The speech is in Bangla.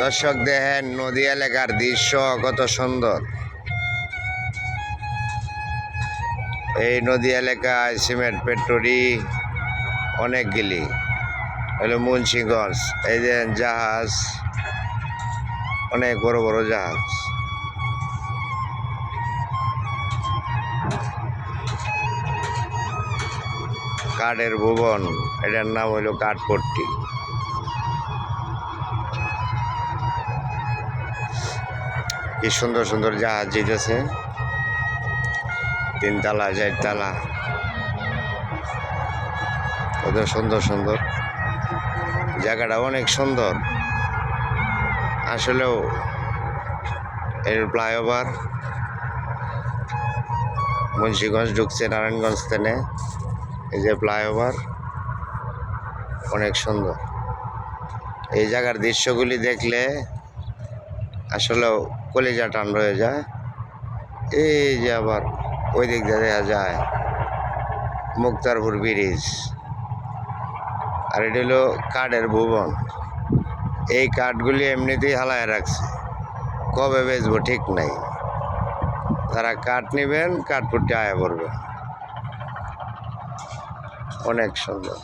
দর্শক দেখেন নদী এলাকার দৃশ্য কত সুন্দর। এই নদী এলাকায় সিমেন্ট ফ্যাক্টরি অনেকগুলি হলো মুন্সিগঞ্জ। এই যে জাহাজ, অনেক বড় বড় জাহাজ। কাঠের ভুবন, এটার নাম হইল কাঠপট্টি। কি সুন্দর সুন্দর জাহাজ যেতেছে, 3 তলা 4 তলা, কত সুন্দর সুন্দর। জায়গাটা অনেক সুন্দর আসলেও। এর ফ্লাইওভার মুন্সিগঞ্জ ঢুকছে নারায়ণগঞ্জ থেকে। এই যে ফ্লাইওভার অনেক সুন্দর। এই জায়গার দৃশ্যগুলি দেখলে আসলেও কলিজা টান হয়ে যায়। এই যে আবার ওই দিক দিয়ে দেখা যায় মুক্তারপুর ব্রিজ, আর এটা হলো কাঠের ভুবন। এই কাঠগুলি এমনিতেই হালায় রাখছে, কবে বেচবো ঠিক নাই। তারা কাঠ নেবেন, কাঠপুরটি আয়া পড়বে। অনেক সুন্দর।